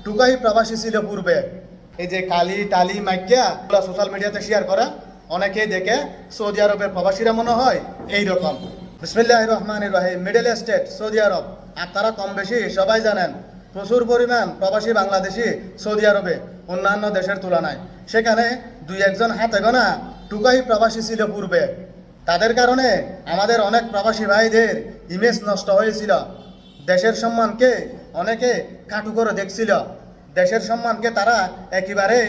টুকাই প্রবাসী ছিল পূর্বে। এই যে কালি টালি মাইকিয়া সোশ্যাল মিডিয়াতে শেয়ার করা, অনেকেই দেখে সৌদি আরবের প্রবাসীরা মনে হয় এইরকম। বিসমিল্লাহির রহমানির রহিম। মিডল স্টেট সৌদি আরব, আপনারা কম বেশি সবাই জানেন প্রচুর পরিমাণ প্রবাসী বাংলাদেশি সৌদি আরবে অন্যান্য দেশের তুলনায়। সেখানে দুই একজন হাতে গোনা টুকাই প্রবাসী ছিল পূর্বে। তাদের কারণে আমাদের অনেক প্রবাসী ভাইদের ইমেজ নষ্ট হয়েছিল। দেশের সম্মানকে অনেকে কাটু করে দেখছিল। দেশের সম্মানকে তারা একেবারে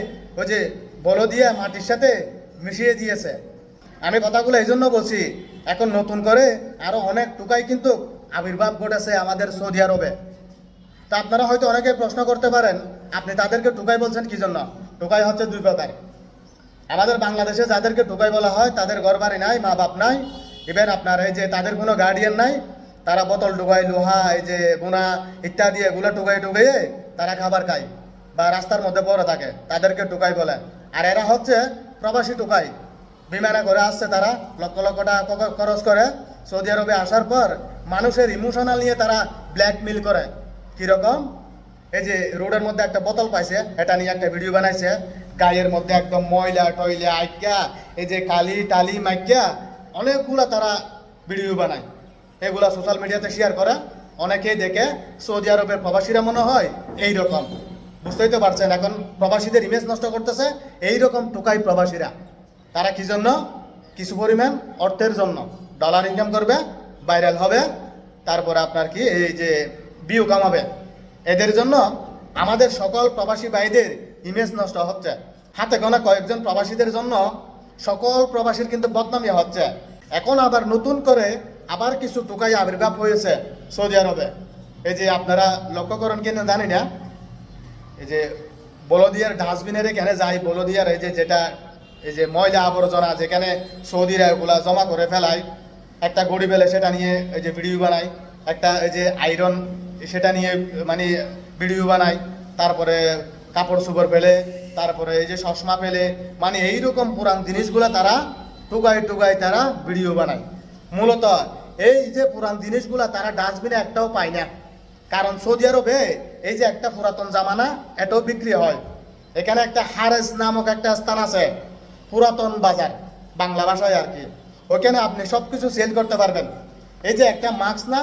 ওই যে বলদিয়া মাটির সাথে মিশিয়ে দিয়েছে। আমি কথাগুলো এই জন্য বলছি, এখন নতুন করে আরও অনেক টুকাই কিন্তু আবির্ভাব ঘটেছে আমাদের সৌদি আরবে। তা আপনারা হয়তো অনেকে প্রশ্ন করতে পারেন, আপনি তাদেরকে টুকাই বলছেন কি জন্য? টুকাই হচ্ছে দুই প্রকার। আমাদের বাংলাদেশে যাদেরকে টুকাই বলা হয় তাদের ঘর বাড়ি নাই, মা বাপ নাই, ইভেন আপনার এই যে তাদের কোনো গার্ডিয়ান নাই, তারা বোতল টুকাই, লোহা, এই যে গুণা ইত্যাদি এগুলো টুকাই টুকাইয়ে তারা খাবার খায় বা রাস্তার মধ্যে পড়ে থাকে, তাদেরকে টুকাই বলে। আর এরা হচ্ছে প্রবাসী টুকাই। বিমানে করে আসছে, তারা লক্ষ লক্ষ টাকা খরচ করে সৌদি আরবে আসার পর মানুষের ইমোশনাল নিয়ে তারা ব্ল্যাকমেল করে। কীরকম? এই যে রোডের মধ্যে একটা বোতল পাইছে, এটা নিয়ে একটা ভিডিও বানাইছে, গায়ের মধ্যে একদম ময়লা টয়লা আইকা, এই যে কালি টালি মাইকা অনেকগুলা তারা ভিডিও বানায়, এগুলা সোশ্যাল মিডিয়াতে শেয়ার করে, অনেকেই দেখে সৌদি আরবের প্রবাসীরা মনে হয় এইরকম। বুঝতেই তো পারছেন, এখন প্রবাসীদের ইমেজ নষ্ট করতেছে এইরকম টুকাই প্রবাসীরা। তারা কি জন্য? কিছু পরিমাণ অর্থের জন্য ডলার ইনকাম করবে, ভাইরাল হবে, তারপরে আপনার কি এই যে ভিউ কামাবে। এদের জন্য আমাদের সকল প্রবাসী ভাইদের ইমেজ নষ্ট হচ্ছে। হাতে গোনা কয়েকজন প্রবাসীদের জন্য সকল প্রবাসীর কিন্তু বদনামি হচ্ছে। এখন আবার নতুন করে আবার কিছু টুকাই আবির্ভাব হয়েছে সৌদি আরবে। এই যে আপনারা লক্ষ্য করেন কিনা জানি না, এই যে বলদিয়ার ডাস্টবিনের এখানে যাই, বলদিয়ার এই যে যেটা এই যে ময়লা আবর্জনা যেখানে সৌদিরা এগুলা জমা করে ফেলায়, একটা গড়ি ফেলে সেটা নিয়ে এই যে ভিডিও বানায়, একটা এই যে আয়রন সেটা নিয়ে মানে ভিডিও বানায়, তারপরে কাপড় চোপড় ফেলে, তারপরে এই যে চশমা ফেলে, মানে এইরকম পুরান জিনিসগুলো তারা টুকাই টুকাই তারা ভিডিও বানায়। মূলত এই যে পুরান জিনিসগুলো তারা ডাস্টবিনে একটাও পায় না, কারণ সৌদি আরবে এই যে একটা পুরাতন জামানা এটাও বিক্রি হয়। এখানে একটা হারেস নামক একটা স্থান আছে, পুরাতন বাজার বাংলা ভাষায় আর কি, ওখানে আপনি সব কিছু সেল করতে পারবেন। এই যে একটা মাস্ক না,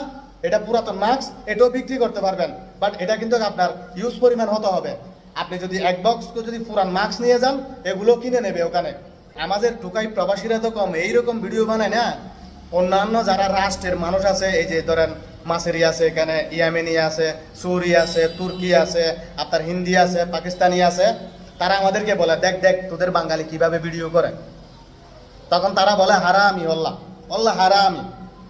এটা পুরাতন মাস্ক, এটাও বিক্রি করতে পারবেন, বাট এটা কিন্তু আপনার ইউজ পরিমাণ হতে হবে। আপনি যদি এক বক্স যদি পুরান মাস্ক নিয়ে যান, এগুলো কিনে নেবে ওখানে। আমাদের টুকাই প্রবাসীরা তো কম এইরকম ভিডিও বানায় না। অন্যান্য যারা রাষ্ট্রের মানুষ আছে, এই যে ধরেন মাসেরি আছে, এখানে ইয়ামেনি আছে, সৌরি আছে, তুর্কি আছে, আপনার হিন্দি আছে, পাকিস্তানি আছে, তারা আমাদেরকে বলে দেখ দেখ তোদের বাঙালি কিভাবে ভিডিও করে। তখন তারা বলে হারামি, অল্লাহ অল্লাহ হারামি,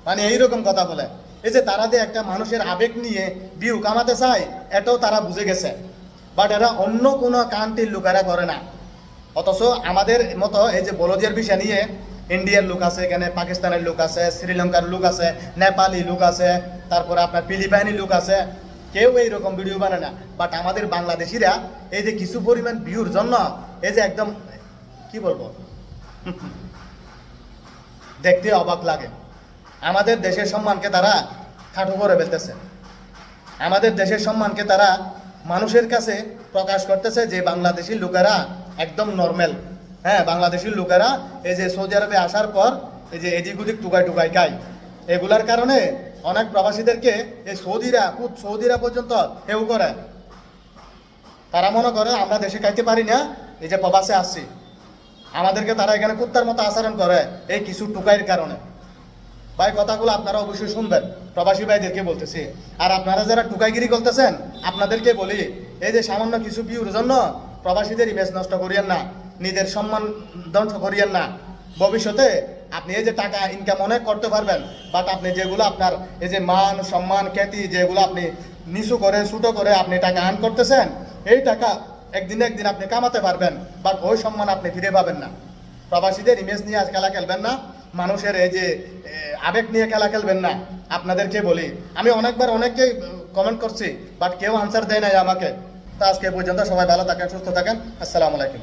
মানে এইরকম কথা বলে। এই যে তারা যে একটা মানুষের আবেগ নিয়ে ভিউ কামাতে চায়, এটাও তারা বুঝে গেছে, বাট এরা অন্য কোনো কান্ট্রির লোকেরা করে না। অথচ আমাদের মতো এই যে বলদিয়ার বিষয় নিয়ে ইন্ডিয়ার লোক আছে, এখানে পাকিস্তানের লোক আছে, শ্রীলঙ্কার লোক আছে, নেপালি লোক আছে, তারপরে আপনার ফিলিপাইনি লোক আছে, কেউ এইরকম ভিডিও বানায় না। বাট আমাদের বাংলাদেশিরা এই যে কিছু পরিমাণ ভিউর জন্য এই যে একদম কি বলবো দেখতে অবাক লাগে। আমাদের দেশের সম্মানকে তারা খাটো করে ফেলতেছে। আমাদের দেশের সম্মানকে তারা মানুষের কাছে প্রকাশ করতেছে যে বাংলাদেশি লোকেরা একদম নর্মাল। হ্যাঁ, বাংলাদেশি লোকেরা এই যে সৌদি আরবে আসার পর এই যে এদিক ওদিক টুকাই টুকাই খায়, এগুলার কারণে অনেক প্রবাসীদেরকে এই সৌদিরা পর্যন্ত হেউ করে। তারা মনে করে আমরা দেশে খাইতে পারি না, এই যে প্রবাসে আসছি, আমাদেরকে তারা এখানে কুত্তার মতো আচরণ করে এই কিছু টুকাইয়ের কারণে। ভাই কথাগুলো আপনারা অবশ্যই শুনবেন, প্রবাসী ভাইদেরকে বলতেছি। আর আপনারা যারা টুকাইগিরি করতেছেন আপনাদেরকে বলি, এই যে সামান্য কিছু ভিউর জন্য প্রবাসীদের ইমেজ নষ্ট করিয়েন না, নিজের সম্মান ধ্বংস করিয়েন না। ভবিষ্যতে আপনি এই যে টাকা ইনকাম অনেক করতে পারবেন, বাট আপনি যেগুলো আপনার এই যে মান সম্মান খ্যাতি যেগুলো আপনি নিচু করে ছোটো করে আপনি টাকা আর্ন করতেছেন, এই টাকা একদিন একদিন আপনি কামাতে পারবেন, বাট ওই সম্মান আপনি ফিরে পাবেন না। প্রবাসীদের ইমেজ নিয়ে আজ খেলা খেলবেন না, মানুষের এই যে আবেগ নিয়ে খেলা খেলবেন না। আপনাদেরকে বলি, আমি অনেকবার অনেককেই কমেন্ট করছি, বাট কেউ আনসার দেয় নাই আমাকে। তো আজকে পর্যন্ত সবাই ভালো থাকেন, সুস্থ থাকেন। আসসালামু আলাইকুম।